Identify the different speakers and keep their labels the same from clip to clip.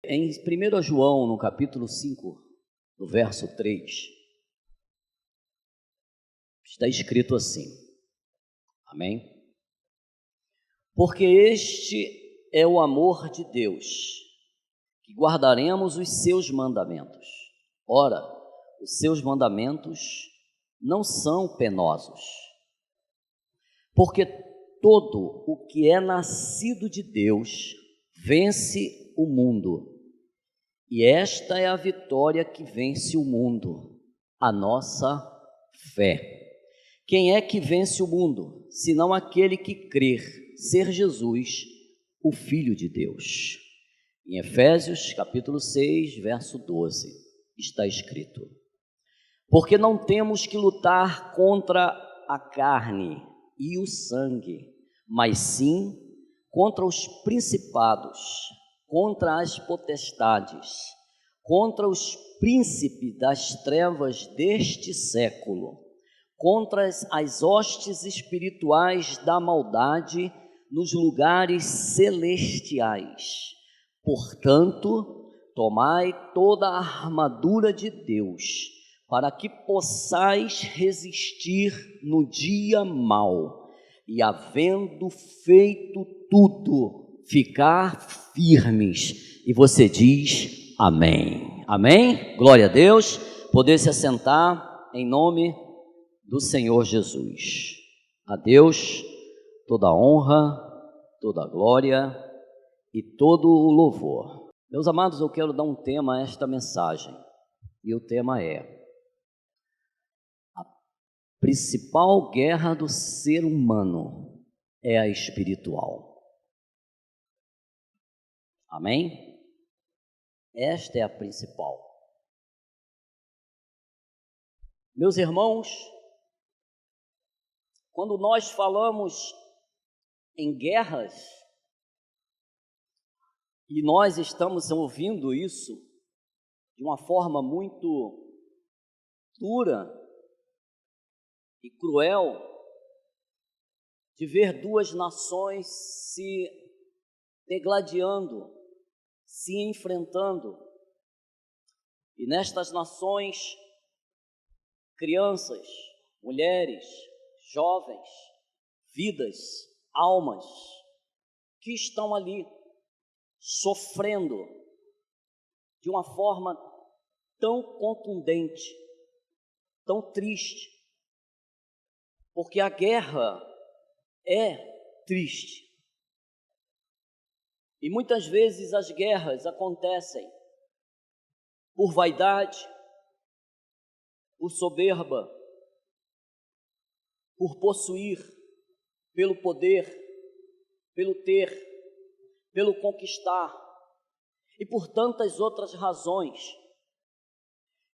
Speaker 1: Em 1 João, no capítulo 5, no verso 3, está escrito assim, amém? Porque este é o amor de Deus, que guardaremos os seus mandamentos. Ora, os seus mandamentos não são penosos, porque todo o que é nascido de Deus vence o mundo. E esta é a vitória que vence o mundo, a nossa fé. Quem é que vence o mundo, senão aquele que crer ser Jesus, o Filho de Deus? Em Efésios, capítulo 6, verso 12, está escrito: porque não temos que lutar contra a carne e o sangue, mas sim contra os principados, contra as potestades, contra os príncipes das trevas deste século, contra as hostes espirituais da maldade nos lugares celestiais. Portanto, tomai toda a armadura de Deus, para que possais resistir no dia mau, e havendo feito tudo, ficar firmes. E você diz amém. Amém? Glória a Deus. Poder se assentar em nome do Senhor Jesus. A Deus toda a honra, toda a glória e todo o louvor. Meus amados, eu quero dar um tema a esta mensagem. E o tema é: a principal guerra do ser humano é a espiritual. Amém? Esta é a principal. Meus irmãos, quando nós falamos em guerras, e nós estamos ouvindo isso de uma forma muito dura e cruel, de ver duas nações se degladiando, se enfrentando, e nestas nações, crianças, mulheres, jovens, vidas, almas, que estão ali sofrendo de uma forma tão contundente, tão triste, porque a guerra é triste. E muitas vezes as guerras acontecem por vaidade, por soberba, por possuir, pelo poder, pelo ter, pelo conquistar e por tantas outras razões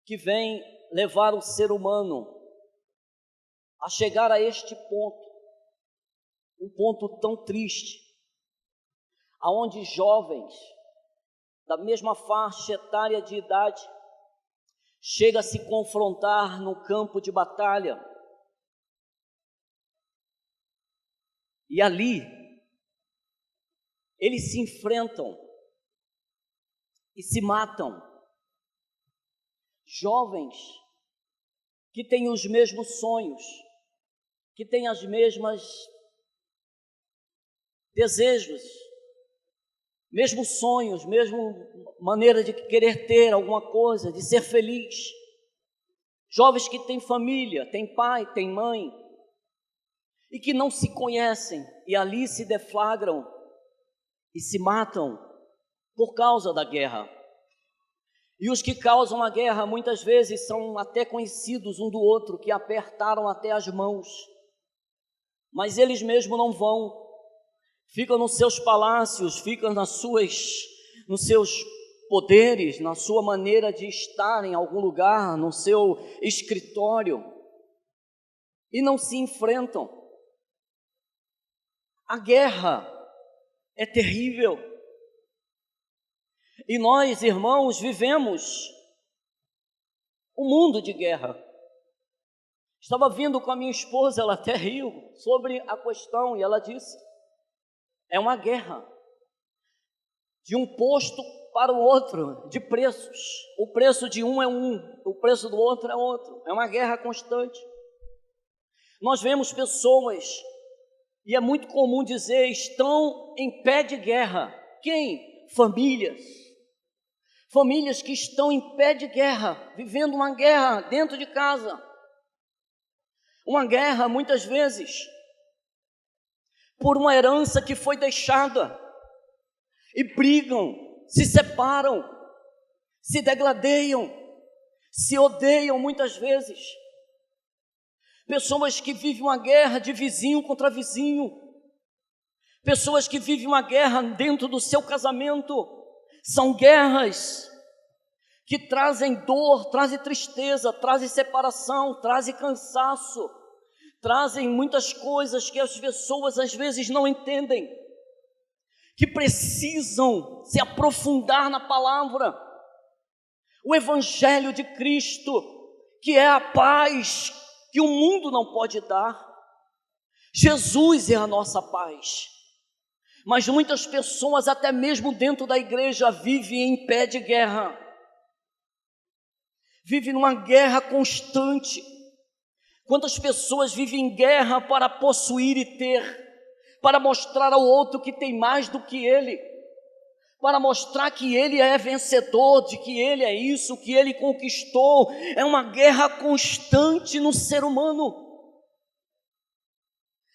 Speaker 1: que vêm levar o ser humano a chegar a este ponto, um ponto tão triste, aonde jovens da mesma faixa etária de idade chega a se confrontar no campo de batalha, e ali eles se enfrentam e se matam. Jovens que têm os mesmos sonhos, que têm as mesmas desejos, mesmos sonhos, mesma maneira de querer ter alguma coisa, de ser feliz. Jovens que têm família, têm pai, têm mãe, e que não se conhecem, e ali se deflagram e se matam por causa da guerra. E os que causam a guerra muitas vezes são até conhecidos um do outro, que apertaram até as mãos, mas eles mesmos não vão, ficam nos seus palácios, ficam nos seus poderes, na sua maneira de estar em algum lugar, no seu escritório, e não se enfrentam. A guerra é terrível. E nós, irmãos, vivemos um mundo de guerra. Estava vindo com a minha esposa, ela até riu sobre a questão, e ela disse: é uma guerra de um posto para o outro de preços. O preço de um é um, o preço do outro é outro. É uma guerra constante. Nós vemos pessoas, e é muito comum dizer, estão em pé de guerra. Quem? Famílias. Famílias que estão em pé de guerra, vivendo uma guerra dentro de casa. Uma guerra, muitas vezes, por uma herança que foi deixada. E brigam, se separam, se degladeiam, se odeiam muitas vezes. Pessoas que vivem uma guerra de vizinho contra vizinho. Pessoas que vivem uma guerra dentro do seu casamento. São guerras que trazem dor, trazem tristeza, trazem separação, trazem cansaço, trazem muitas coisas que as pessoas às vezes não entendem, que precisam se aprofundar na palavra. O Evangelho de Cristo, que é a paz que o mundo não pode dar. Jesus é a nossa paz. Mas muitas pessoas, até mesmo dentro da igreja, vivem em pé de guerra. Vivem numa guerra constante. Quantas pessoas vivem em guerra para possuir e ter, para mostrar ao outro que tem mais do que ele, para mostrar que ele é vencedor, de que ele é isso, que ele conquistou. É uma guerra constante no ser humano.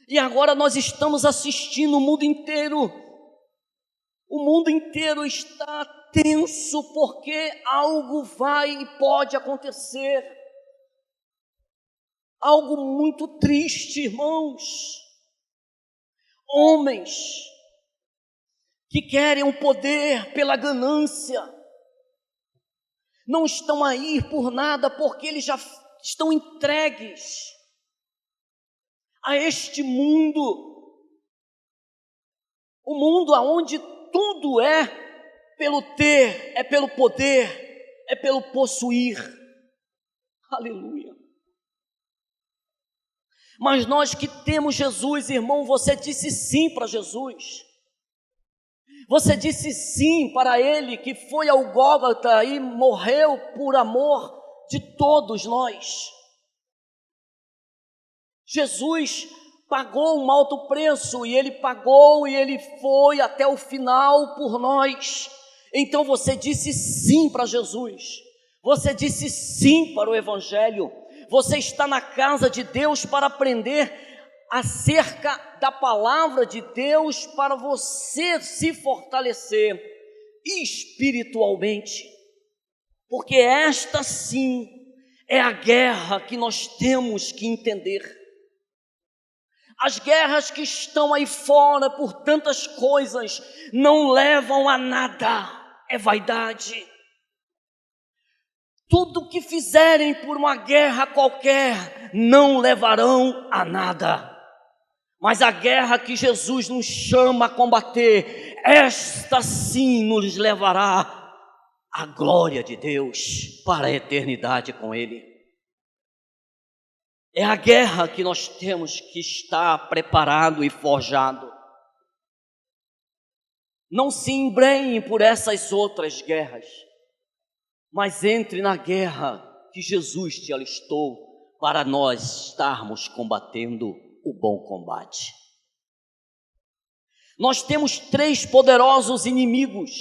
Speaker 1: E agora nós estamos assistindo o mundo inteiro está tenso, porque algo vai e pode acontecer, algo muito triste, irmãos. Homens que querem o poder pela ganância, não estão aí por nada, porque eles já estão entregues a este mundo, o mundo onde tudo é pelo ter, é pelo poder, é pelo possuir. Aleluia. Mas nós que temos Jesus, irmão, você disse sim para Jesus. Você disse sim para Ele, que foi ao Gólgota e morreu por amor de todos nós. Jesus pagou um alto preço, e Ele pagou, e Ele foi até o final por nós. Então você disse sim para Jesus, você disse sim para o Evangelho. Você está na casa de Deus para aprender acerca da palavra de Deus, para você se fortalecer espiritualmente, porque esta sim é a guerra que nós temos que entender. As guerras que estão aí fora por tantas coisas não levam a nada, é vaidade. Tudo que fizerem por uma guerra qualquer não levarão a nada. Mas a guerra que Jesus nos chama a combater, esta sim nos levará à glória de Deus para a eternidade com Ele. É a guerra que nós temos que estar preparado e forjado. Não se embrenhe por essas outras guerras, mas entre na guerra que Jesus te alistou para nós estarmos combatendo o bom combate. Nós temos 3 poderosos inimigos.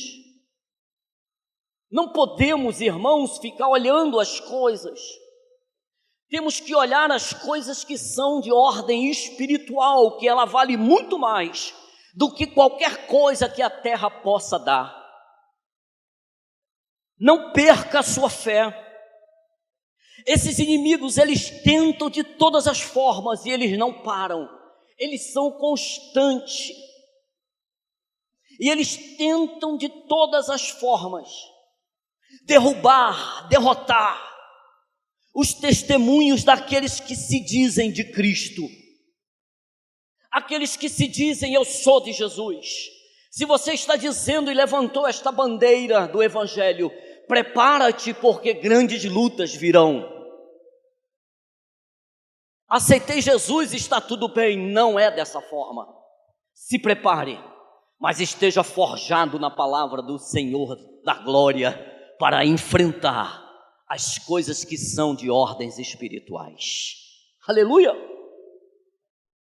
Speaker 1: Não podemos, irmãos, ficar olhando as coisas. Temos que olhar as coisas que são de ordem espiritual, que ela vale muito mais do que qualquer coisa que a terra possa dar. Não perca a sua fé. Esses inimigos, eles tentam de todas as formas e eles não param. Eles são constantes. E eles tentam de todas as formas derrubar, derrotar os testemunhos daqueles que se dizem de Cristo, aqueles que se dizem eu sou de Jesus. Se você está dizendo e levantou esta bandeira do Evangelho, prepara-te, porque grandes lutas virão. Aceitei Jesus, está tudo bem. Não é dessa forma. Se prepare, mas esteja forjado na palavra do Senhor da glória para enfrentar as coisas que são de ordens espirituais. Aleluia!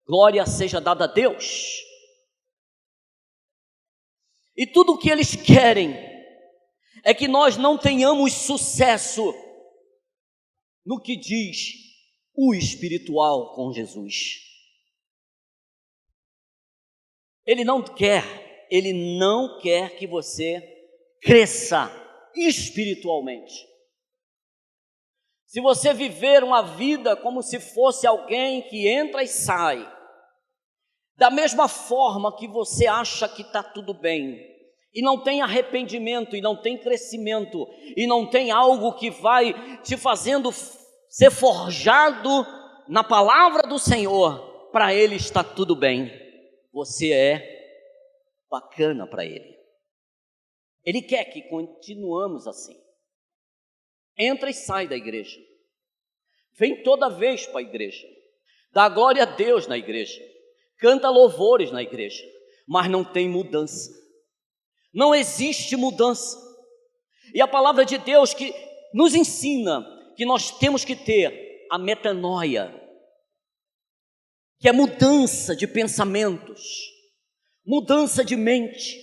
Speaker 1: Glória seja dada a Deus. E tudo o que eles querem é que nós não tenhamos sucesso no que diz o espiritual com Jesus. Ele não quer que você cresça espiritualmente. Se você viver uma vida como se fosse alguém que entra e sai, da mesma forma que você acha que está tudo bem, e não tem arrependimento, e não tem crescimento, e não tem algo que vai te fazendo ser forjado na palavra do Senhor, para Ele está tudo bem, você é bacana para Ele. Ele quer que continuamos assim. Entra e sai da igreja, vem toda vez para a igreja, dá glória a Deus na igreja, canta louvores na igreja, mas não tem mudança, não existe mudança. E a palavra de Deus que nos ensina que nós temos que ter a metanoia, que é mudança de pensamentos, mudança de mente,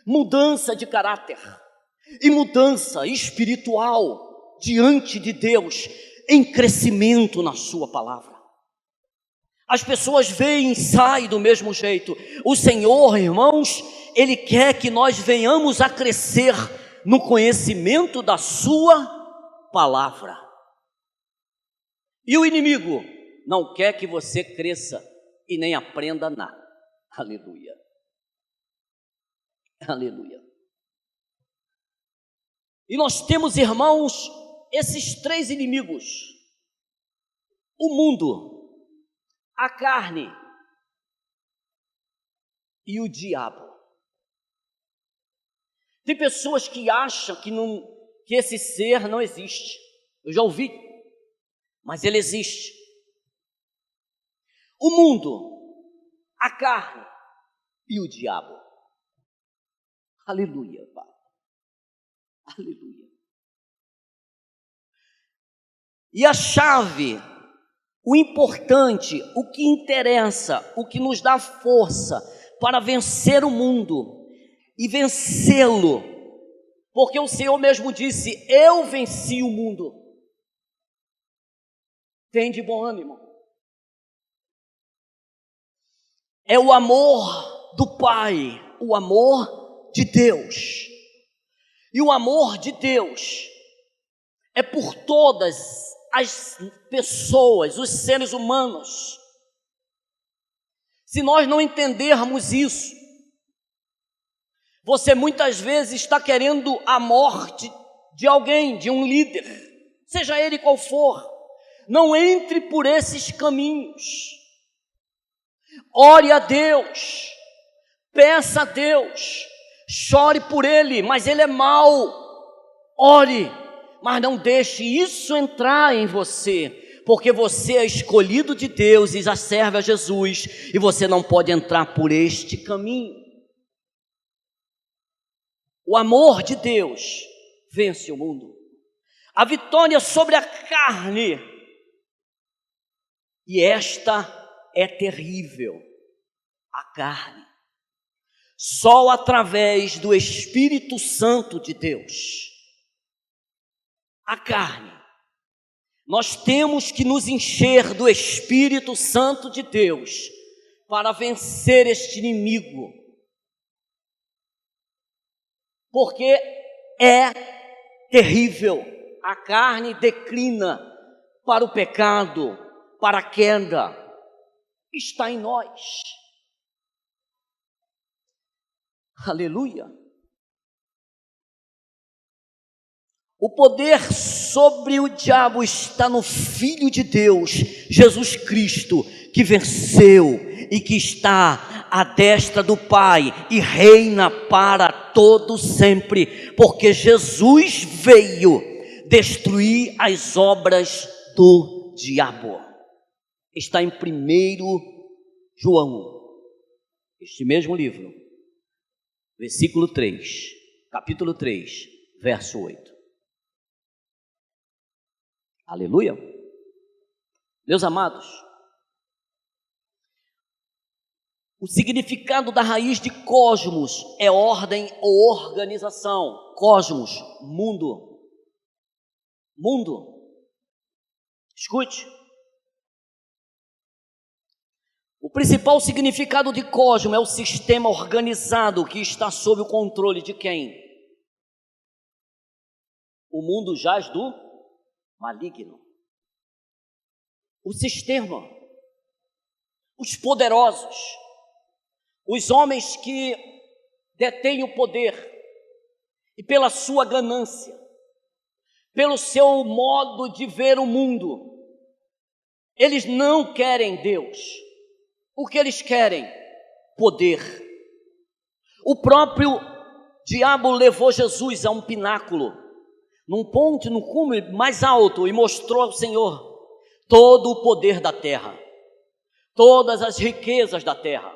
Speaker 1: mudança de caráter e mudança espiritual diante de Deus, em crescimento na sua palavra. As pessoas vêm e saem do mesmo jeito. O Senhor, irmãos, Ele quer que nós venhamos a crescer no conhecimento da sua palavra. E o inimigo não quer que você cresça e nem aprenda nada. Aleluia. Aleluia. E nós temos, irmãos, esses três inimigos: o mundo, a carne e o diabo. Tem pessoas que acham que esse ser não existe. Eu já ouvi, mas ele existe. O mundo, a carne e o diabo. Aleluia, Pai. Aleluia. E a chave, o importante, o que interessa, o que nos dá força para vencer o mundo e vencê-lo, porque o Senhor mesmo disse: eu venci o mundo. Tem de bom ânimo. É o amor do Pai, o amor de Deus. E o amor de Deus é por todas as pessoas, os seres humanos. Se nós não entendermos isso, você muitas vezes está querendo a morte de alguém, de um líder, seja ele qual for. Não entre por esses caminhos. Ore a Deus, peça a Deus, chore por ele, mas ele é mau. Ore, mas não deixe isso entrar em você, porque você é escolhido de Deus e já serve a Jesus, e você não pode entrar por este caminho. O amor de Deus vence o mundo. A vitória sobre a carne, e esta é terrível, a carne. Só através do Espírito Santo de Deus. A carne. Nós temos que nos encher do Espírito Santo de Deus para vencer este inimigo. Porque é terrível. A carne declina para o pecado, para a queda. Está em nós. Aleluia. O poder sobre o diabo está no Filho de Deus, Jesus Cristo, que venceu e que está à destra do Pai e reina para todo sempre, porque Jesus veio destruir as obras do diabo. Está em 1 João, este mesmo livro, versículo 3, capítulo 3, verso 8. Aleluia. Meus amados, o significado da raiz de cosmos é ordem ou organização. Cosmos, mundo. Mundo. Escute. O principal significado de cosmos é o sistema organizado que está sob o controle de quem? O mundo jaz do maligno. O sistema. Os poderosos. Os homens que detêm o poder e pela sua ganância, pelo seu modo de ver o mundo, eles não querem Deus. O que eles querem? Poder. O próprio diabo levou Jesus a um pináculo, num ponto, no cume mais alto, e mostrou ao Senhor todo o poder da terra, todas as riquezas da terra.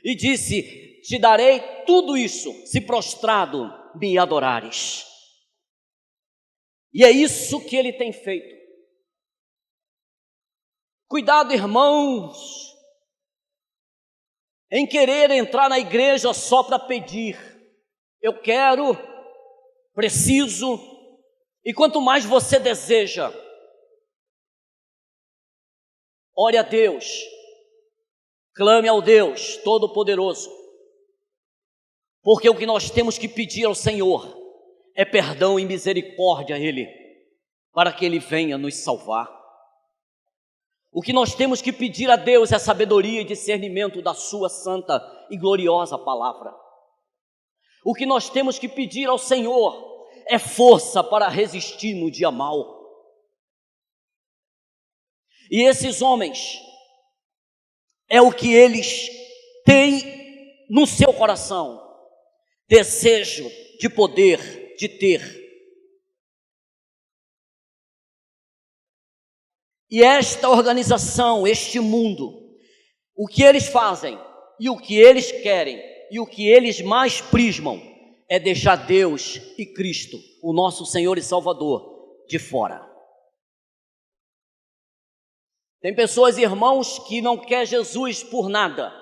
Speaker 1: E disse: te darei tudo isso, se prostrado me adorares. E é isso que ele tem feito. Cuidado, irmãos, em querer entrar na igreja só para pedir. Eu quero, preciso, e quanto mais você deseja, ore a Deus. Clame ao Deus Todo-Poderoso, porque o que nós temos que pedir ao Senhor é perdão e misericórdia a Ele, para que Ele venha nos salvar. O que nós temos que pedir a Deus é sabedoria e discernimento da sua santa e gloriosa palavra. O que nós temos que pedir ao Senhor é força para resistir no dia mau. E esses homens, é o que eles têm no seu coração, desejo de poder, de ter. E esta organização, este mundo, o que eles fazem e o que eles querem e o que eles mais prismam é deixar Deus e Cristo, o nosso Senhor e Salvador, de fora. Tem pessoas, irmãos, que não quer Jesus por nada,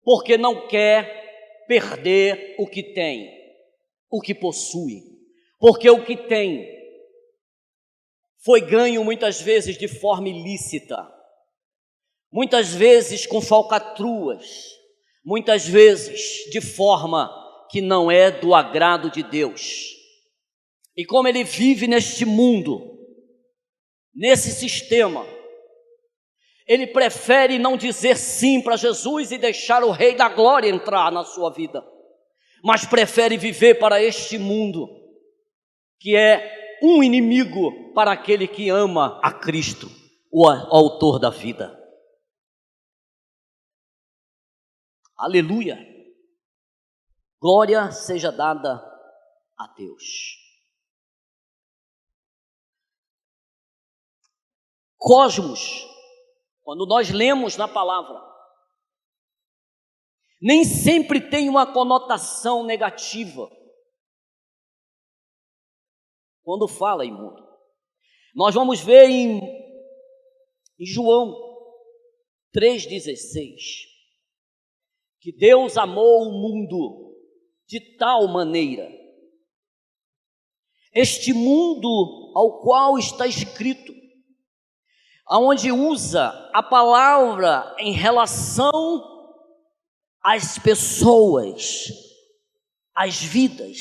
Speaker 1: porque não quer perder o que tem, o que possui, porque o que tem foi ganho muitas vezes de forma ilícita, muitas vezes com falcatruas, muitas vezes de forma que não é do agrado de Deus. E como ele vive neste mundo, nesse sistema, ele prefere não dizer sim para Jesus e deixar o Rei da Glória entrar na sua vida, mas prefere viver para este mundo, que é um inimigo para aquele que ama a Cristo, o autor da vida. Aleluia! Glória seja dada a Deus. Cosmos, quando nós lemos na palavra, nem sempre tem uma conotação negativa. Quando fala em mundo, nós vamos ver em João 3,16, que Deus amou o mundo de tal maneira, este mundo ao qual está escrito, aonde usa a palavra em relação às pessoas, às vidas,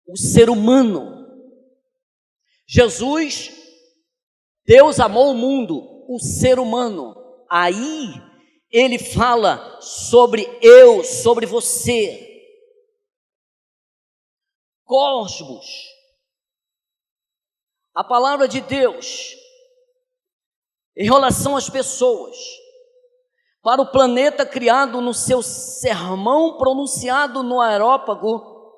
Speaker 1: o ser humano. Jesus, Deus amou o mundo, o ser humano. Aí ele fala sobre eu, sobre você. Cosmos, a palavra de Deus em relação às pessoas, para o planeta criado no seu sermão pronunciado no Areópago,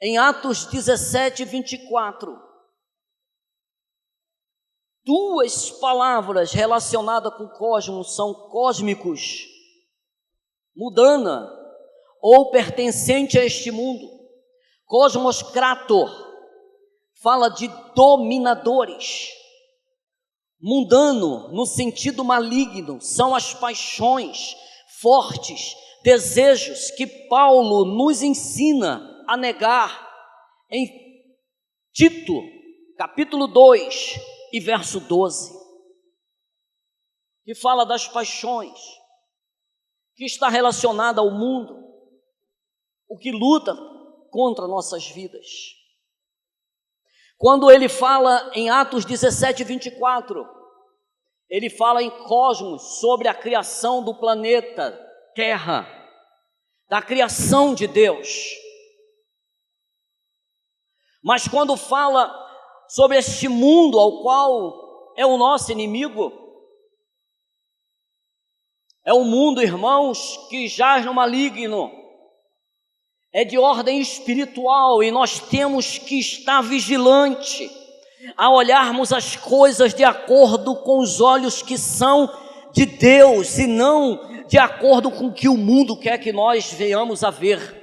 Speaker 1: em Atos 17, 24. Duas palavras relacionadas com cosmos são cósmicos, mudana, ou pertencente a este mundo. Cosmos Krator fala de dominadores. Mundano, no sentido maligno, são as paixões fortes, desejos que Paulo nos ensina a negar em Tito, capítulo 2 e verso 12, que fala das paixões, que está relacionada ao mundo, o que luta contra nossas vidas. Quando ele fala em Atos 17, 24, ele fala em cosmos, sobre a criação do planeta Terra, da criação de Deus. Mas quando fala sobre este mundo ao qual é o nosso inimigo, é um mundo, irmãos, que jaz no maligno, é de ordem espiritual, e nós temos que estar vigilante a olharmos as coisas de acordo com os olhos que são de Deus, e não de acordo com o que o mundo quer que nós venhamos a ver.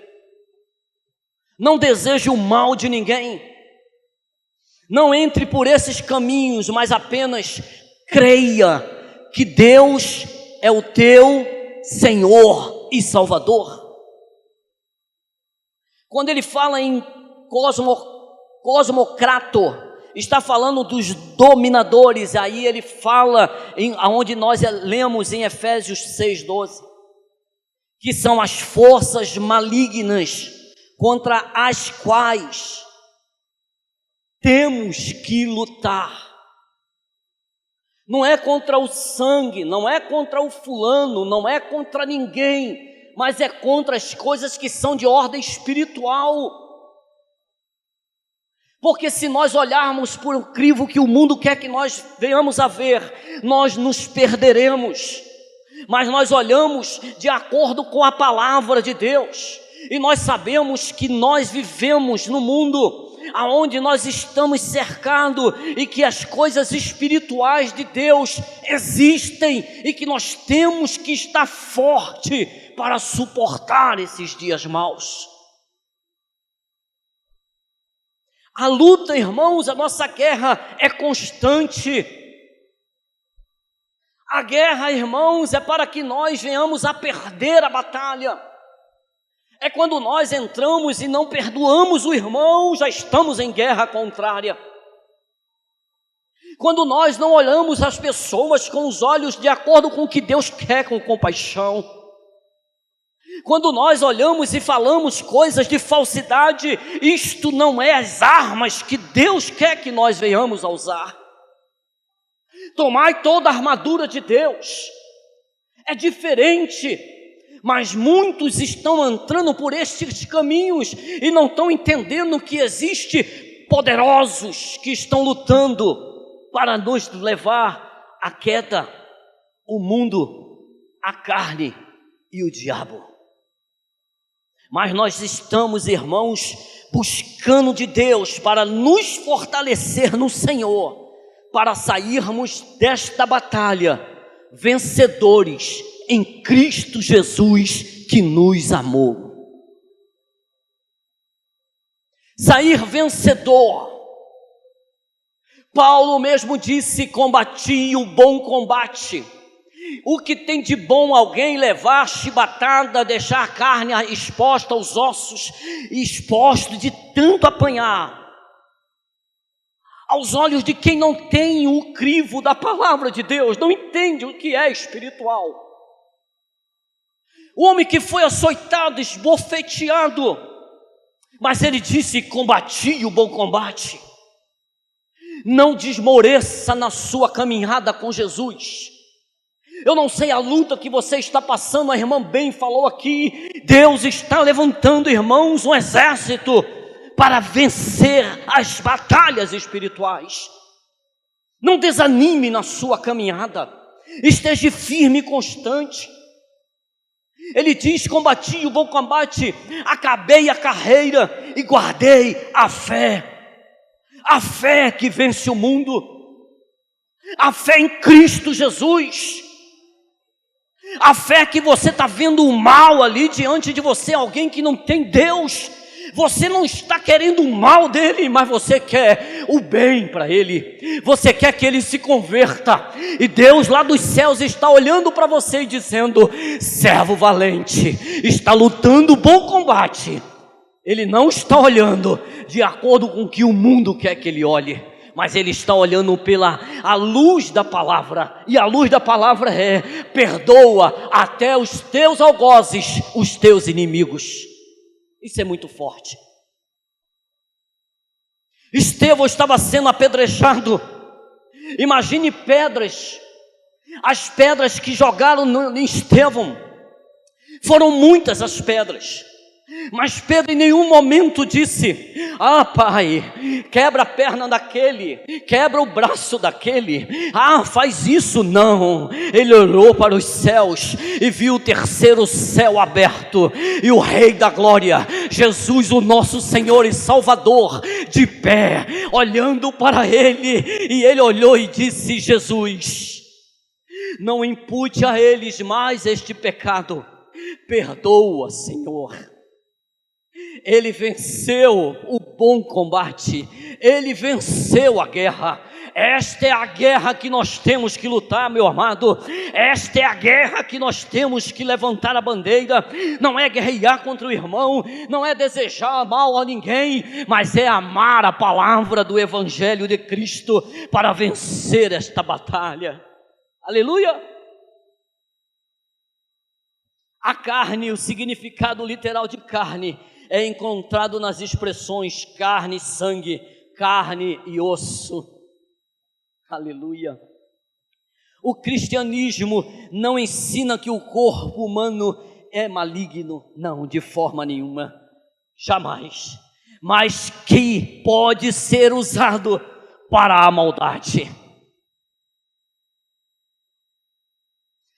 Speaker 1: Não deseje o mal de ninguém, não entre por esses caminhos, mas apenas creia que Deus é o teu Senhor e Salvador. Quando ele fala em cosmocrator, está falando dos dominadores. Aí ele fala, aonde nós lemos em Efésios 6:12, que são as forças malignas contra as quais temos que lutar. Não é contra o sangue, não é contra o fulano, não é contra ninguém, mas é contra as coisas que são de ordem espiritual. Porque se nós olharmos por um crivo que o mundo quer que nós venhamos a ver, nós nos perderemos. Mas nós olhamos de acordo com a palavra de Deus, e nós sabemos que nós vivemos no mundo aonde nós estamos cercados, e que as coisas espirituais de Deus existem, e que nós temos que estar forte para suportar esses dias maus. A luta, irmãos, a nossa guerra é constante. A guerra, irmãos, é para que nós venhamos a perder a batalha. É quando nós entramos e não perdoamos o irmão, já estamos em guerra contrária. Quando nós não olhamos as pessoas com os olhos de acordo com o que Deus quer, com compaixão. Quando nós olhamos e falamos coisas de falsidade, isto não é as armas que Deus quer que nós venhamos a usar. Tomai toda a armadura de Deus. É diferente, mas muitos estão entrando por estes caminhos e não estão entendendo que existe poderosos que estão lutando para nos levar à queda, o mundo, a carne e o diabo. Mas nós estamos, irmãos, buscando de Deus para nos fortalecer no Senhor, para sairmos desta batalha vencedores em Cristo Jesus, que nos amou. Sair vencedor. Paulo mesmo disse: combati o bom combate. O que tem de bom alguém levar chibatada, deixar a carne exposta, os ossos expostos de tanto apanhar? Aos olhos de quem não tem o crivo da palavra de Deus, não entende o que é espiritual. O homem que foi açoitado, esbofeteado, mas ele disse: combati o bom combate. Não desmoreça na sua caminhada com Jesus. Eu não sei a luta que você está passando, a irmã Ben falou aqui, Deus está levantando, irmãos, um exército para vencer as batalhas espirituais. Não desanime na sua caminhada, esteja firme e constante. Ele diz: combati o bom combate, acabei a carreira e guardei a fé que vence o mundo, a fé em Cristo Jesus. A fé que você está vendo o mal ali diante de você, alguém que não tem Deus. Você não está querendo o mal dele, mas você quer o bem para ele. Você quer que ele se converta. E Deus lá dos céus está olhando para você e dizendo: servo valente, está lutando o bom combate. Ele não está olhando de acordo com o que o mundo quer que ele olhe, mas ele está olhando pela a luz da palavra. E a luz da palavra é: perdoa até os teus algozes, os teus inimigos. Isso é muito forte. Estevão estava sendo apedrejado. Imagine pedras. As pedras que jogaram em Estevão. Foram muitas as pedras. Mas Pedro em nenhum momento disse: ah, Pai, quebra a perna daquele, quebra o braço daquele, faz isso. Não, ele olhou para os céus e viu o terceiro céu aberto, e o Rei da Glória, Jesus, o nosso Senhor e Salvador, de pé, olhando para ele. E ele olhou e disse: Jesus, não impute a eles mais este pecado, perdoa, Senhor. Ele venceu o bom combate, ele venceu a guerra. Esta é a guerra que nós temos que lutar, meu amado. Esta é a guerra que nós temos que levantar a bandeira. Não é guerrear contra o irmão, não é desejar mal a ninguém, mas é amar a palavra do Evangelho de Cristo para vencer esta batalha. Aleluia! A carne, o significado literal de carne, é encontrado nas expressões carne e sangue, carne e osso. Aleluia. O cristianismo não ensina que o corpo humano é maligno, não, de forma nenhuma, jamais, mas que pode ser usado para a maldade.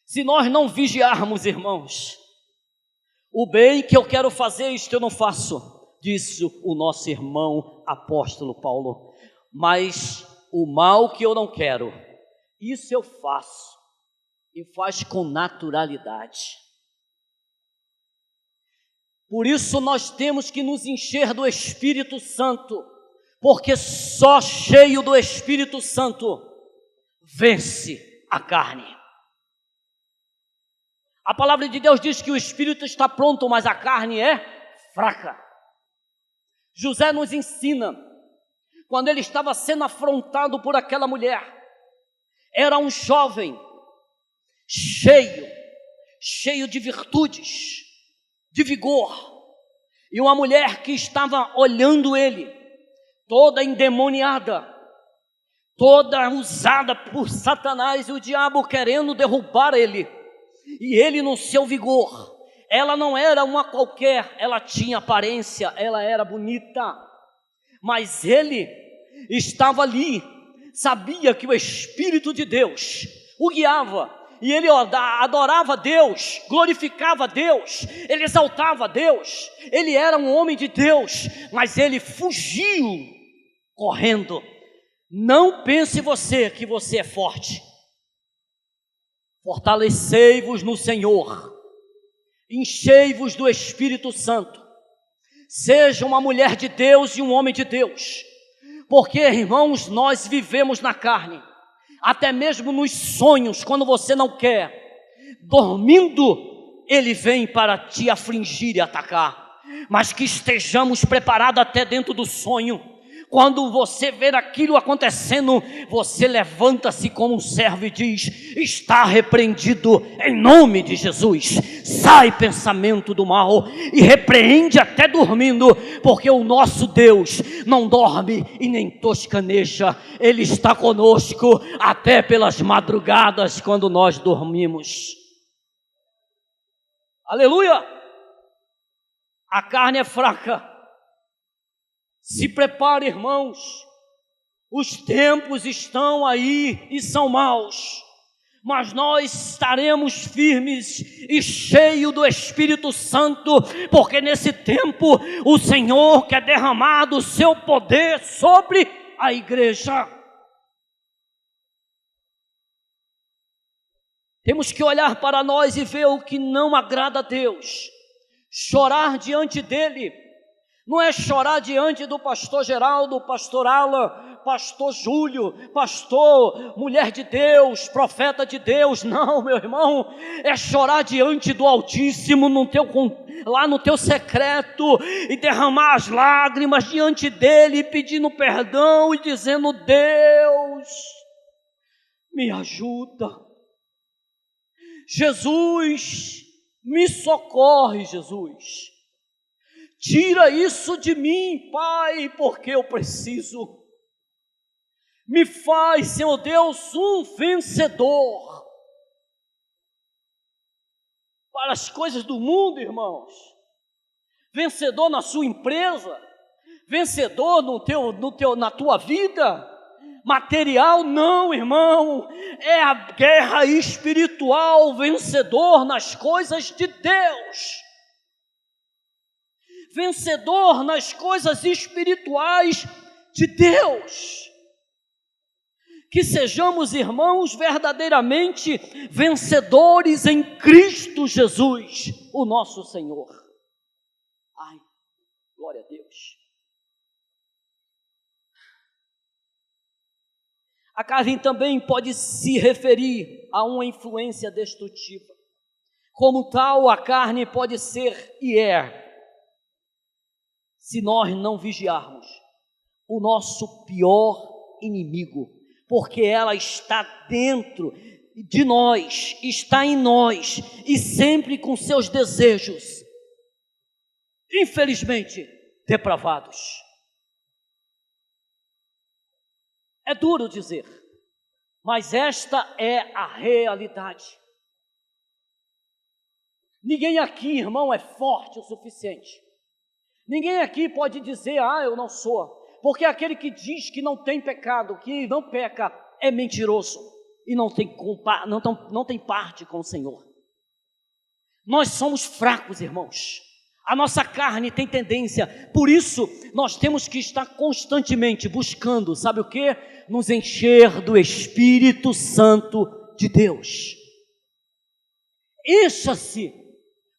Speaker 1: Se nós não vigiarmos, irmãos, o bem que eu quero fazer, isto eu não faço, disse o nosso irmão apóstolo Paulo. Mas o mal que eu não quero, isso eu faço, e faz com naturalidade. Por isso nós temos que nos encher do Espírito Santo, porque só cheio do Espírito Santo vence a carne. A palavra de Deus diz que o espírito está pronto, mas a carne é fraca. José nos ensina, quando ele estava sendo afrontado por aquela mulher, era um jovem cheio de virtudes, de vigor, e uma mulher que estava olhando ele, toda endemoniada, toda usada por Satanás e o diabo querendo derrubar ele. E ele no seu vigor, ela não era uma qualquer, ela tinha aparência, ela era bonita, mas ele estava ali, sabia que o Espírito de Deus o guiava, e ele adorava a Deus, glorificava a Deus, ele exaltava a Deus, ele era um homem de Deus, mas ele fugiu, correndo. Não pense você que você é forte. Fortalecei-vos no Senhor, enchei-vos do Espírito Santo, seja uma mulher de Deus e um homem de Deus, porque, irmãos, nós vivemos na carne, até mesmo nos sonhos, quando você não quer, dormindo, ele vem para te afligir e atacar, mas que estejamos preparados até dentro do sonho. Quando você ver aquilo acontecendo, você levanta-se como um servo e diz: está repreendido em nome de Jesus. Sai pensamento do mal e repreende até dormindo, porque o nosso Deus não dorme e nem toscaneja. Ele está conosco até pelas madrugadas quando nós dormimos. Aleluia! A carne é fraca. Se prepare, irmãos, os tempos estão aí e são maus, mas nós estaremos firmes e cheios do Espírito Santo, porque nesse tempo o Senhor quer derramar o seu poder sobre a igreja. Temos que olhar para nós e ver o que não agrada a Deus. Chorar diante dele. Não é chorar diante do pastor Geraldo, pastor Alan, pastor Júlio, pastor, mulher de Deus, profeta de Deus. Não, meu irmão, é chorar diante do Altíssimo, lá no teu secreto, e derramar as lágrimas diante dele, pedindo perdão e dizendo: Deus, me ajuda. Jesus, me socorre, Jesus. Tira isso de mim, Pai, porque eu preciso. Me faz, Senhor Deus, um vencedor. Para as coisas do mundo, irmãos. Vencedor na sua empresa. Vencedor na tua vida. Material, não, irmão. É a guerra espiritual. Vencedor nas coisas de Deus. Vencedor nas coisas espirituais de Deus. Que sejamos, irmãos, verdadeiramente vencedores em Cristo Jesus, o nosso Senhor. Ai, glória a Deus. A carne também pode se referir a uma influência destrutiva. Como tal, a carne pode ser e é, se nós não vigiarmos, o nosso pior inimigo, porque ela está dentro de nós, está em nós, e sempre com seus desejos, infelizmente, depravados. É duro dizer, mas esta é a realidade. Ninguém aqui, irmão, é forte o suficiente. Ninguém aqui pode dizer: eu não sou. Porque aquele que diz que não tem pecado, que não peca, é mentiroso. E não tem parte com o Senhor. Nós somos fracos, irmãos. A nossa carne tem tendência. Por isso, nós temos que estar constantemente buscando, sabe o quê? Nos encher do Espírito Santo de Deus. Encha-se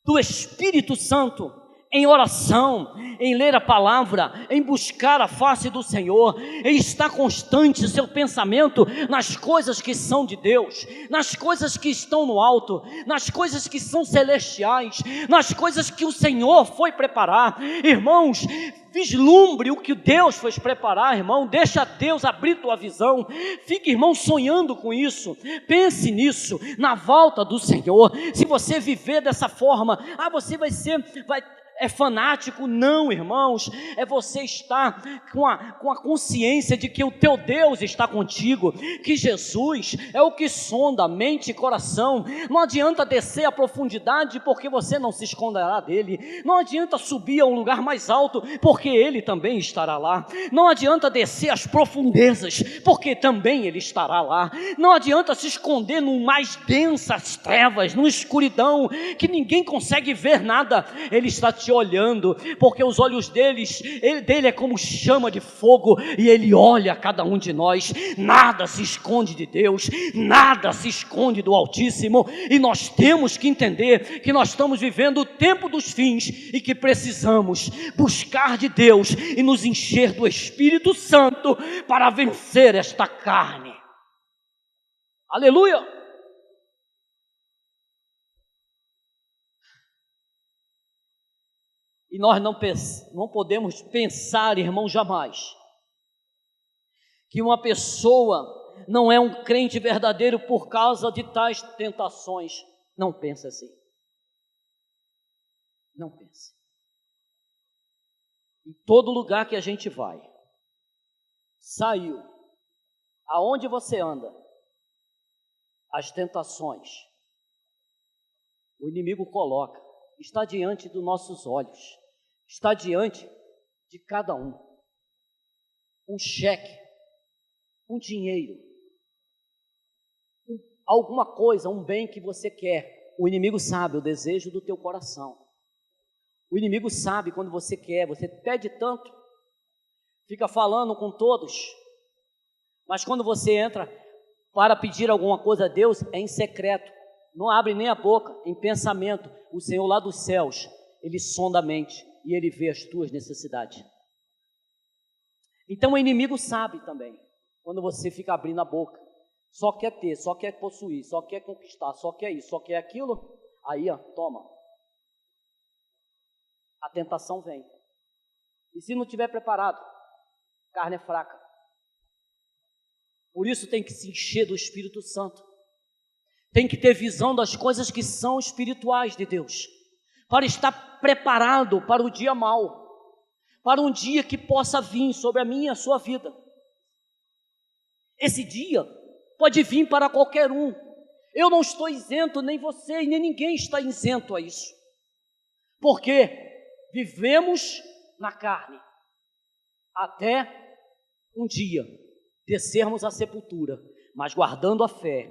Speaker 1: do Espírito Santo em oração, em ler a palavra, em buscar a face do Senhor, em estar constante seu pensamento nas coisas que são de Deus, nas coisas que estão no alto, nas coisas que são celestiais, nas coisas que o Senhor foi preparar. Irmãos, vislumbre o que Deus foi preparar, irmão. Deixa Deus abrir tua visão. Fique, irmão, sonhando com isso. Pense nisso, na volta do Senhor. Se você viver dessa forma, você é fanático. Não, irmãos, é você estar com a consciência de que o teu Deus está contigo, que Jesus é o que sonda mente e coração. Não adianta descer a profundidade, porque você não se esconderá dele. Não adianta subir a um lugar mais alto, porque ele também estará lá. Não adianta descer as profundezas, porque também ele estará lá. Não adianta se esconder no mais densas trevas, numa escuridão que ninguém consegue ver nada. Ele está te olhando, porque os olhos dele é como chama de fogo, e ele olha a cada um de nós. Nada se esconde de Deus, nada se esconde do Altíssimo, e nós temos que entender que nós estamos vivendo o tempo dos fins, e que precisamos buscar de Deus e nos encher do Espírito Santo para vencer esta carne. Aleluia! E nós não podemos pensar, irmão, jamais, que uma pessoa não é um crente verdadeiro por causa de tais tentações. Não pense assim. Não pense. Em todo lugar que a gente vai, saiu, aonde você anda, as tentações, o inimigo coloca, está diante dos nossos olhos, está diante de cada um. Um cheque, um dinheiro, alguma coisa, um bem que você quer. O inimigo sabe o desejo do teu coração. O inimigo sabe quando você quer, você pede tanto, fica falando com todos, mas quando você entra para pedir alguma coisa a Deus, é em secreto. não abre nem a boca, em pensamento, o Senhor lá dos céus, Ele sonda a mente e Ele vê as tuas necessidades. Então o inimigo sabe também, quando você fica abrindo a boca, só quer ter, só quer possuir, só quer conquistar, só quer isso, só quer aquilo, aí toma. A tentação vem. E se não estiver preparado, carne é fraca. Por isso tem que se encher do Espírito Santo. Tem que ter visão das coisas que são espirituais de Deus, para estar preparado para o dia mau, para um dia que possa vir sobre a minha e a sua vida. Esse dia pode vir para qualquer um. Eu não estou isento, nem você, nem ninguém está isento a isso. Porque vivemos na carne, até um dia descermos à sepultura, mas guardando a fé,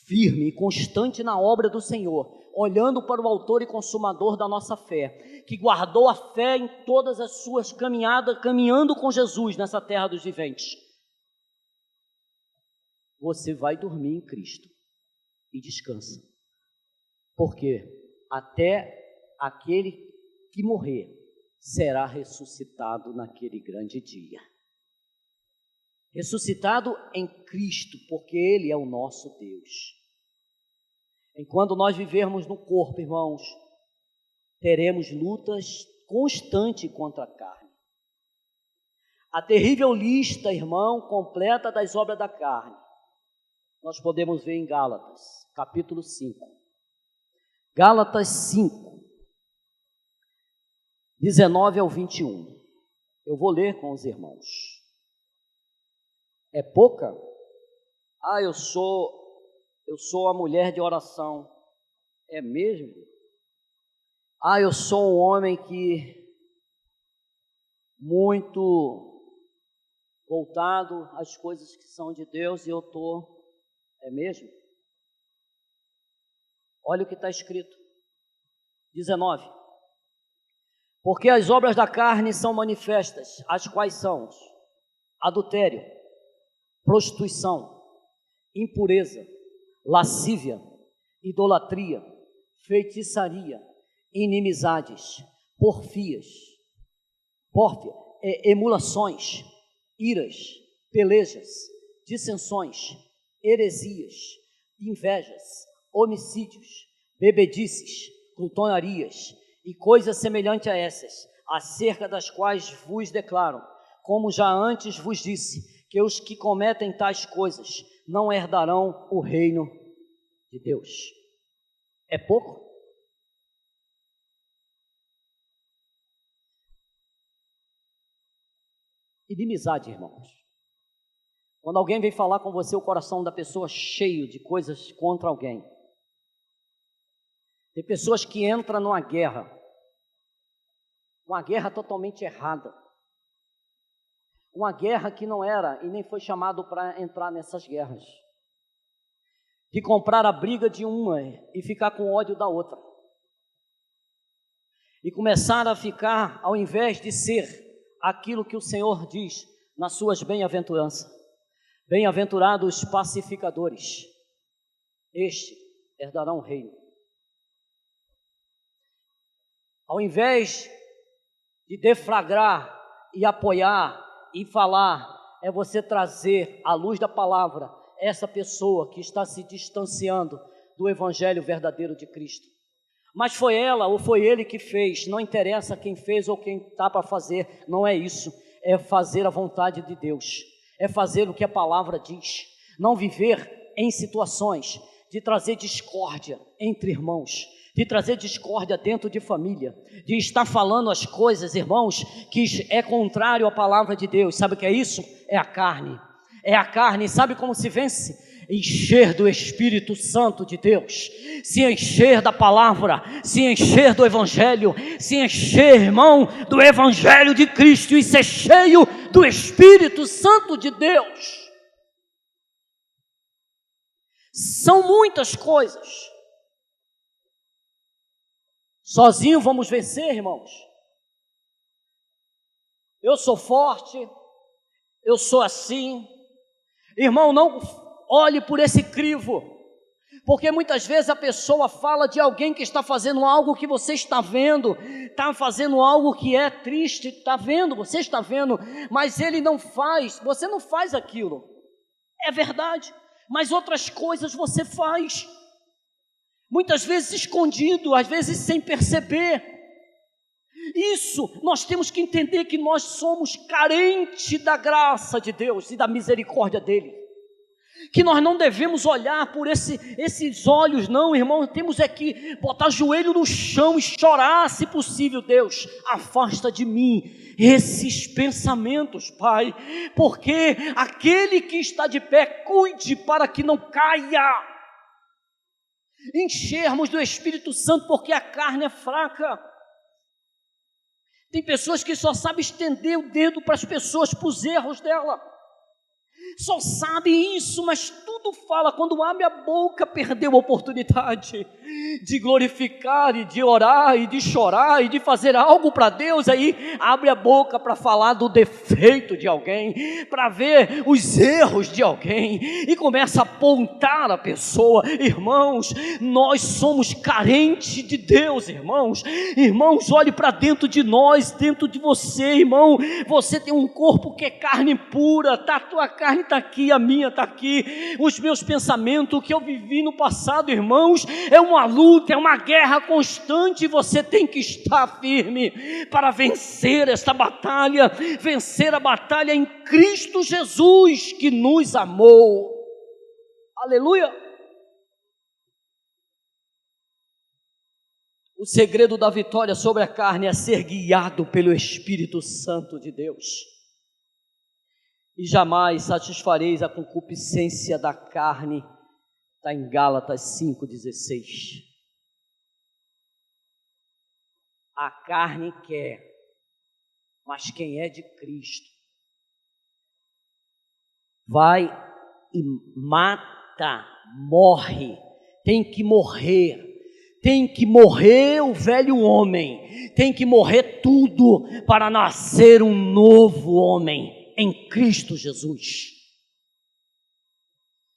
Speaker 1: firme e constante na obra do Senhor, olhando para o autor e consumador da nossa fé, que guardou a fé em todas as suas caminhadas, caminhando com Jesus nessa terra dos viventes. Você vai dormir em Cristo e descansa, porque até aquele que morrer será ressuscitado naquele grande dia. Ressuscitado em Cristo, porque Ele é o nosso Deus. Enquanto nós vivermos no corpo, irmãos, teremos lutas constantes contra a carne. A terrível lista, irmão, completa das obras da carne, nós podemos ver em Gálatas, capítulo 5. Gálatas 5, 19 ao 21. Eu vou ler com os irmãos. É pouca? Eu sou a mulher de oração. É mesmo? Eu sou um homem que muito voltado às coisas que são de Deus e eu estou. É mesmo? Olha o que está escrito. 19. Porque as obras da carne são manifestas, as quais são adultério, prostituição, impureza, lascívia, idolatria, feitiçaria, inimizades, porfia, emulações, iras, pelejas, dissensões, heresias, invejas, homicídios, bebedices, glutonarias e coisas semelhantes a essas, acerca das quais vos declaro, como já antes vos disse, que os que cometem tais coisas não herdarão o reino de Deus. É pouco? Inimizade, irmãos. Quando alguém vem falar com você, o coração da pessoa cheio de coisas contra alguém. Tem pessoas que entram numa guerra, uma guerra totalmente errada. Uma guerra que não era e nem foi chamado para entrar nessas guerras. De comprar a briga de uma e ficar com ódio da outra. E começar a ficar, ao invés de ser aquilo que o Senhor diz nas suas bem-aventuranças. Bem-aventurados os pacificadores, este herdarão o reino. Ao invés de deflagrar e apoiar e falar, é você trazer à luz da palavra essa pessoa que está se distanciando do evangelho verdadeiro de Cristo. Mas foi ela ou foi ele que fez, não interessa quem fez ou quem está para fazer, não é isso, é fazer a vontade de Deus, é fazer o que a palavra diz, não viver em situações de trazer discórdia entre irmãos, de trazer discórdia dentro de família, de estar falando as coisas, irmãos, que é contrário à palavra de Deus. Sabe o que é isso? É a carne. É a carne. Sabe como se vence? Encher do Espírito Santo de Deus, se encher da palavra, se encher do Evangelho, se encher, irmão, do Evangelho de Cristo e ser cheio do Espírito Santo de Deus. São muitas coisas. Sozinho vamos vencer, irmãos. Eu sou forte, eu sou assim. Irmão, não olhe por esse crivo, Porque muitas vezes a pessoa fala de alguém que está fazendo algo que você está vendo, está fazendo algo que é triste, está vendo, você está vendo, mas ele não faz, você não faz aquilo, é verdade, mas outras coisas você faz, muitas vezes escondido, às vezes sem perceber. Isso, nós temos que entender que nós somos carentes da graça de Deus e da misericórdia dele, que nós não devemos olhar por esses olhos, não, irmão, temos é que botar joelho no chão e chorar, se possível. Deus, afasta de mim esses pensamentos, Pai, porque aquele que está de pé, cuide para que não caia. Enchermos do Espírito Santo, porque a carne é fraca. Tem pessoas que só sabem estender o dedo para as pessoas, para os erros dela, só sabe isso, mas tudo fala, quando abre a boca, perdeu a oportunidade de glorificar, e de orar, e de chorar, e de fazer algo para Deus. Aí abre a boca para falar do defeito de alguém, para ver os erros de alguém, e começa a apontar a pessoa. Irmãos, nós somos carentes de Deus, irmãos, olhe para dentro de nós, dentro de você, irmão, você tem um corpo que é carne pura, a tua carne está aqui, a minha está aqui, os meus pensamentos, o que eu vivi no passado, irmãos, é uma luta, é uma guerra constante, e você tem que estar firme para vencer esta batalha, vencer a batalha em Cristo Jesus, que nos amou. Aleluia! O segredo da vitória sobre a carne é ser guiado pelo Espírito Santo de Deus. E jamais satisfareis a concupiscência da carne, está em Gálatas 5,16. A carne quer, mas quem é de Cristo vai e mata, morre, tem que morrer o velho homem, tem que morrer tudo para nascer um novo homem em Cristo Jesus.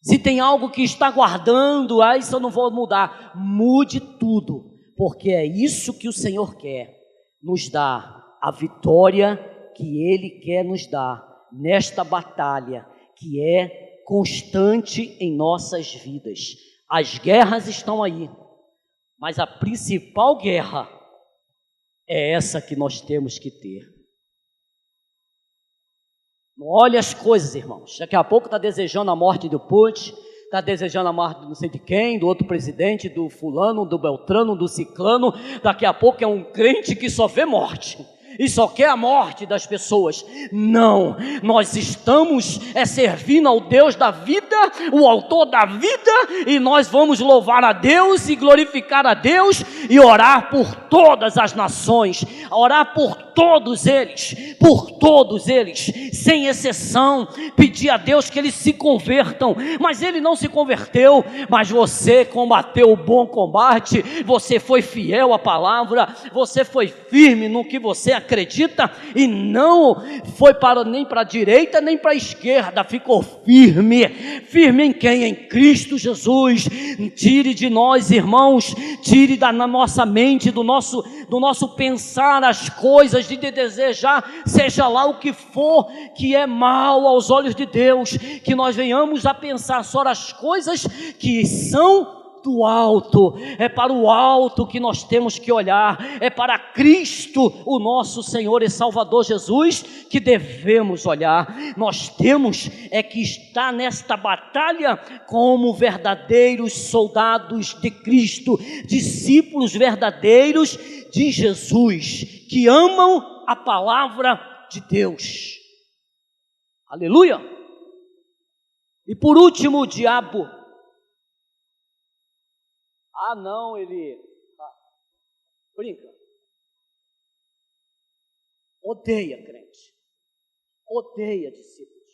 Speaker 1: Se tem algo que está guardando, isso eu não vou mudar, mude tudo, porque é isso que o Senhor quer, nos dar a vitória que Ele quer nos dar, nesta batalha, que é constante em nossas vidas. As guerras estão aí, mas a principal guerra é essa que nós temos que ter. Olha as coisas, irmãos, daqui a pouco está desejando a morte do Putin, está desejando a morte de não sei de quem, do outro presidente, do fulano, do beltrano, do ciclano, daqui a pouco é um crente que só vê morte, e só quer a morte das pessoas. Não, nós estamos servindo ao Deus da vida, o autor da vida, e nós vamos louvar a Deus e glorificar a Deus e orar por todas as nações, orar por todos eles, sem exceção, pedir a Deus que eles se convertam. Mas ele não se converteu, mas você combateu o bom combate, você foi fiel à palavra, você foi firme no que você acredita, e não foi nem para a direita, nem para a esquerda, ficou firme em quem? Em Cristo Jesus. Tire de nós, irmãos, tire da nossa mente, do nosso pensar as coisas, de desejar, seja lá o que for, que é mal aos olhos de Deus, que nós venhamos a pensar só as coisas que são do alto. É para o alto que nós temos que olhar, é para Cristo, o nosso Senhor e Salvador Jesus, que devemos olhar. Nós temos que estar nesta batalha como verdadeiros soldados de Cristo, discípulos verdadeiros de Jesus, que amam a palavra de Deus. Aleluia! E por último, o diabo. Não, ele brinca, odeia crente, odeia discípulos,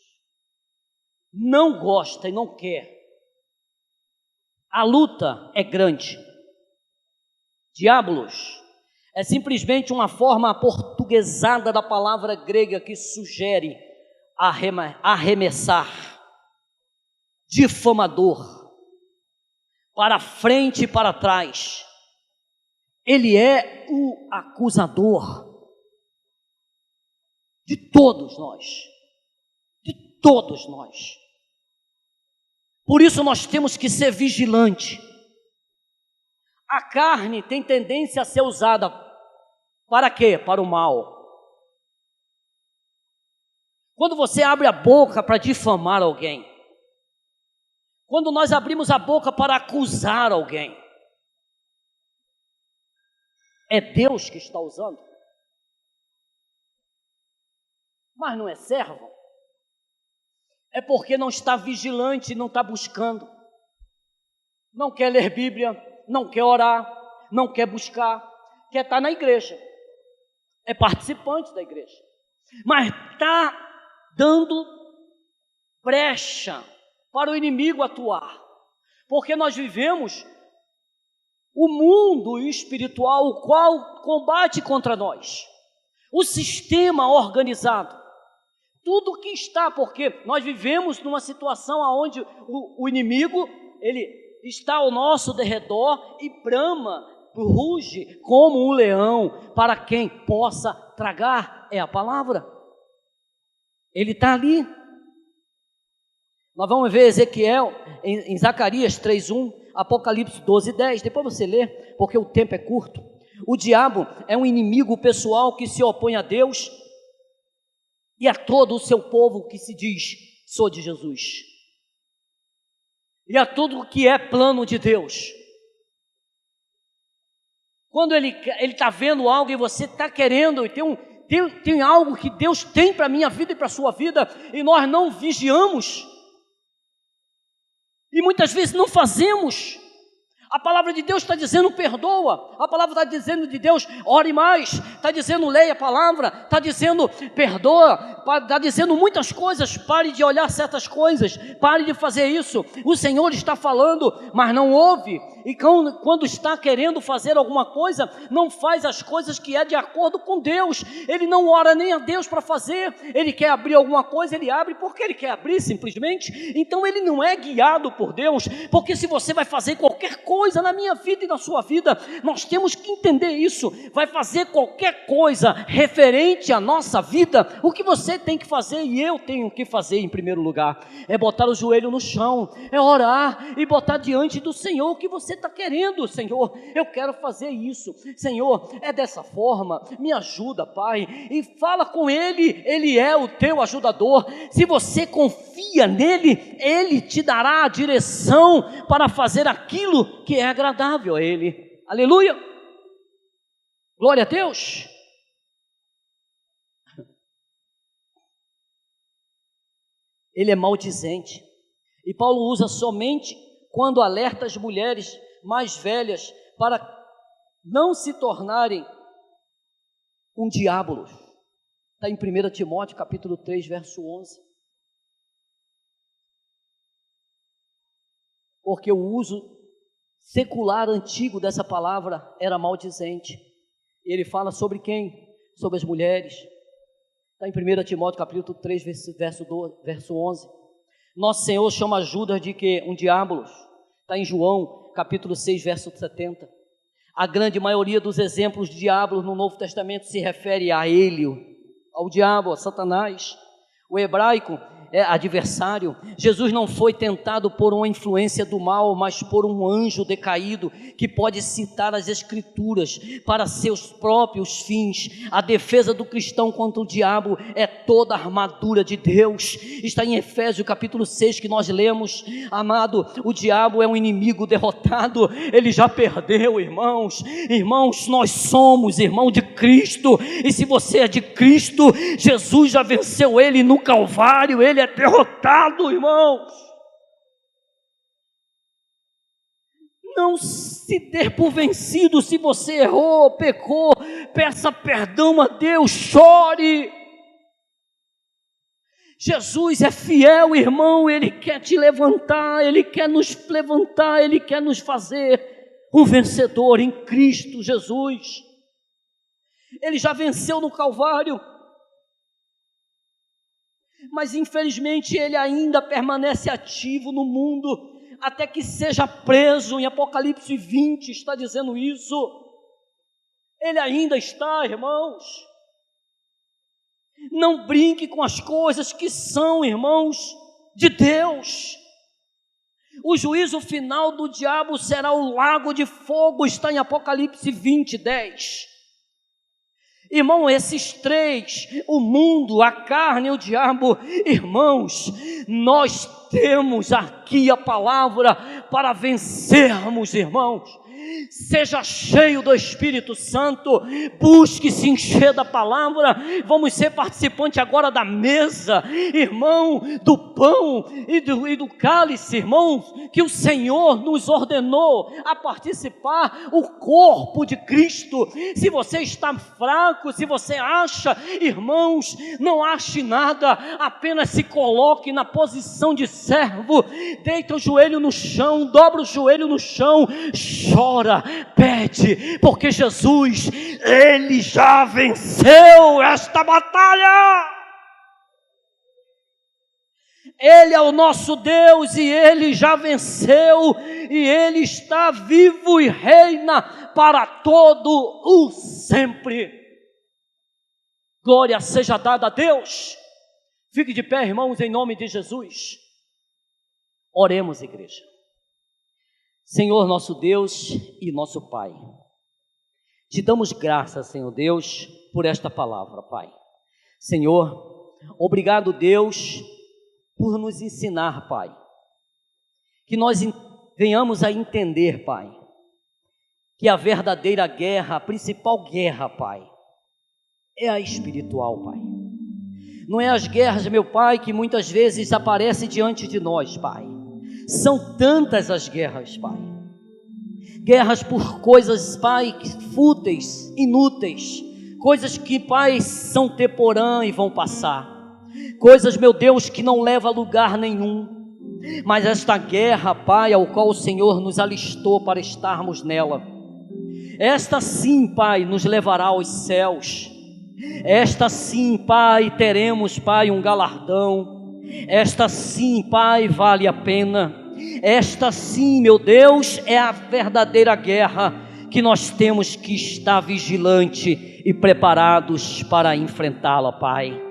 Speaker 1: não gosta e não quer. A luta é grande. Diabolos é simplesmente uma forma aportuguesada da palavra grega que sugere arremessar, difamador. para frente e para trás. Ele é o acusador de todos nós. De todos nós. Por isso nós temos que ser vigilantes. A carne tem tendência a ser usada para quê? Para o mal. Quando você abre a boca para difamar alguém, quando nós abrimos a boca para acusar alguém, é Deus que está usando? Mas não é servo? É porque não está vigilante, não está buscando, não quer ler Bíblia, não quer orar, não quer buscar, quer estar na igreja, é participante da igreja, mas está dando brecha para o inimigo atuar, porque nós vivemos o mundo espiritual, o qual combate contra nós, o sistema organizado, tudo que está, porque nós vivemos numa situação onde o inimigo, ele está ao nosso derredor e brama, ruge como um leão, para quem possa tragar, é a palavra, ele está ali. Nós vamos ver Ezequiel em Zacarias 3:1, Apocalipse 12:10, depois você lê, porque o tempo é curto. O diabo é um inimigo pessoal que se opõe a Deus e a todo o seu povo que se diz, sou de Jesus, e a tudo que é plano de Deus. Quando ele está vendo algo e você está querendo, e tem algo que Deus tem para a minha vida e para a sua vida, e nós não vigiamos, e muitas vezes não fazemos. A palavra de Deus está dizendo perdoa, a palavra está dizendo de Deus ore mais, está dizendo leia a palavra, está dizendo perdoa, está dizendo muitas coisas, pare de olhar certas coisas, pare de fazer isso. O Senhor está falando, mas não ouve, e quando está querendo fazer alguma coisa, não faz as coisas que é de acordo com Deus. Ele não ora nem a Deus para fazer, ele quer abrir alguma coisa, ele abre porque ele quer abrir simplesmente. Então ele não é guiado por Deus, porque se você vai fazer qualquer coisa na minha vida e na sua vida, nós temos que entender isso. Vai fazer qualquer coisa referente à nossa vida, o que você tem que fazer e eu tenho que fazer em primeiro lugar, é botar o joelho no chão, é orar e botar diante do Senhor o que você está querendo. Senhor, eu quero fazer isso, Senhor, é dessa forma, me ajuda, Pai, e fala com Ele, Ele é o teu ajudador. Se você confia nele, Ele te dará a direção para fazer aquilo que é agradável a Ele. Aleluia, glória a Deus. Ele é maldizente, e Paulo usa somente quando alerta as mulheres mais velhas para não se tornarem um diabolos. Está em 1 Timóteo capítulo 3, verso 11. Porque o uso secular antigo dessa palavra era maldizente. Ele fala sobre quem? Sobre as mulheres. Está em 1 Timóteo capítulo 3, verso 11. Nosso Senhor chama Judas de que? Um diabolos. Está em João capítulo 6, verso 70. A grande maioria dos exemplos de diabolos no Novo Testamento se refere a ele, ao diabo, a Satanás. O hebraico é adversário. Jesus não foi tentado por uma influência do mal, mas por um anjo decaído, que pode citar as escrituras para seus próprios fins. A defesa do cristão contra o diabo é toda a armadura de Deus. Está em Efésios capítulo 6 que nós lemos. Amado, o diabo é um inimigo derrotado, ele já perdeu, irmãos. Irmãos, nós somos irmão de Cristo, e se você é de Cristo, Jesus já venceu ele no Calvário, ele é derrotado, irmãos. Não se dê por vencido. Se você errou, pecou, peça perdão a Deus, chore. Jesus é fiel, irmão, Ele quer te levantar, Ele quer nos levantar, Ele quer nos fazer um vencedor em Cristo Jesus. Ele já venceu no Calvário, mas infelizmente ele ainda permanece ativo no mundo. até que seja preso. Em Apocalipse 20 está dizendo isso. Ele ainda está, irmãos. Não brinque com as coisas que são, irmãos, de Deus. O juízo final do diabo será o lago de fogo, está em Apocalipse 20, 10. Irmão, esses três, o mundo, a carne e o diabo, irmãos, nós temos aqui a palavra para vencermos, irmãos. Seja cheio do Espírito Santo, busque se encher da palavra. Vamos ser participantes agora da mesa, irmão, do pão e do cálice, irmãos, que o Senhor nos ordenou a participar, o corpo de Cristo. Se você está fraco, se você acha, irmãos, não ache nada, apenas se coloque na posição de servo, deita o joelho no chão, dobra o joelho no chão, chora, pede, porque Jesus, Ele já venceu esta batalha. Ele é o nosso Deus e Ele já venceu, e Ele está vivo e reina para todo o sempre. Glória seja dada a Deus. Fique de pé, irmãos, em nome de Jesus. Oremos, igreja. Senhor nosso Deus e nosso Pai, te damos graças, Senhor Deus, por esta palavra, Pai. Senhor, obrigado, Deus, por nos ensinar, Pai, que nós venhamos a entender, Pai, que a verdadeira guerra, a principal guerra, Pai, é a espiritual, Pai. Não é as guerras, meu Pai, que muitas vezes aparecem diante de nós, Pai. São tantas as guerras, Pai. Guerras por coisas, Pai, fúteis, inúteis. Coisas que, Pai, são temporâneas e vão passar. Coisas, meu Deus, que não levam a lugar nenhum. Mas esta guerra, Pai, ao qual o Senhor nos alistou para estarmos nela, esta sim, Pai, nos levará aos céus. Esta sim, Pai, teremos, Pai, um galardão. Esta sim, Pai, vale a pena. Esta sim, meu Deus, é a verdadeira guerra que nós temos que estar vigilante e preparados para enfrentá-la, Pai.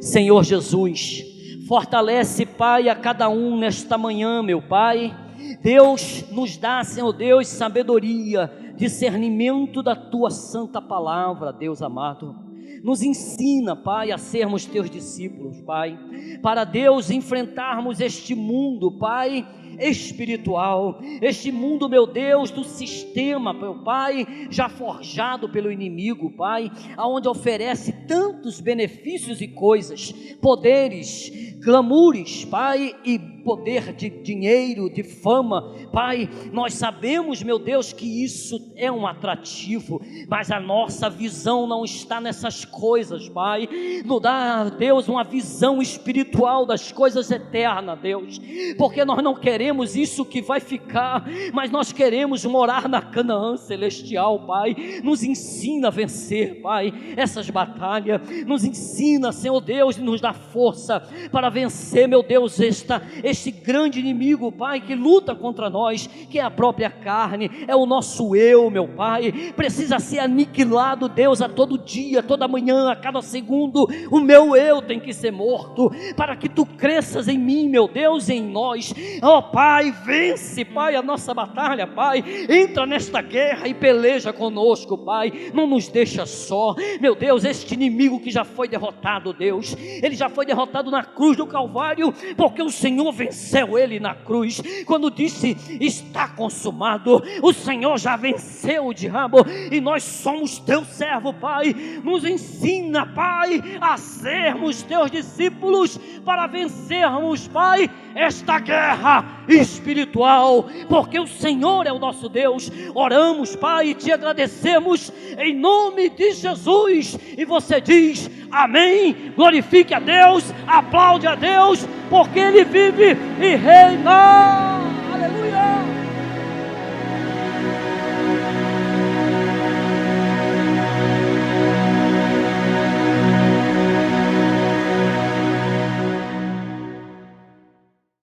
Speaker 1: Senhor Jesus, fortalece, Pai, a cada um nesta manhã, meu Pai. Deus nos dá, Senhor Deus, sabedoria, discernimento da Tua santa palavra, Deus amado. Nos ensina, Pai, a sermos Teus discípulos, Pai, para Deus enfrentarmos este mundo, Pai, espiritual, este mundo, meu Deus, do sistema, meu Pai, já forjado pelo inimigo, Pai, aonde oferece tantos benefícios e coisas, poderes, clamores, Pai, e poder de dinheiro, de fama, Pai. Nós sabemos, meu Deus, que isso é um atrativo, mas a nossa visão não está nessas coisas, Pai. Nos dá, Deus, uma visão espiritual das coisas eternas, Deus, porque nós não queremos isso que vai ficar, mas nós queremos morar na Canaã celestial, Pai. Nos ensina a vencer, Pai, essas batalhas. Nos ensina, Senhor Deus, e nos dá força para vencer, meu Deus, este grande inimigo, Pai, que luta contra nós, que é a própria carne, é o nosso eu, meu Pai. Precisa ser aniquilado, Deus, a todo dia, toda manhã, a cada segundo. O meu eu tem que ser morto, para que Tu cresças em mim, meu Deus, e em nós. Ó Pai, vence, Pai, a nossa batalha, Pai. Entra nesta guerra e peleja conosco, Pai. Não nos deixa só, meu Deus. Este inimigo que já foi derrotado, Deus, ele já foi derrotado na cruz do Calvário, porque o Senhor venceu ele na cruz. Quando disse está consumado, o Senhor já venceu o diabo, e nós somos Teu servo, Pai. Nos ensina, Pai, a sermos Teus discípulos, para vencermos, Pai, esta guerra espiritual, porque o Senhor é o nosso Deus. Oramos, Pai, e Te agradecemos em nome de Jesus. E você diz amém, glorifique a Deus, aplaude a Deus, porque Ele vive e reina. Aleluia.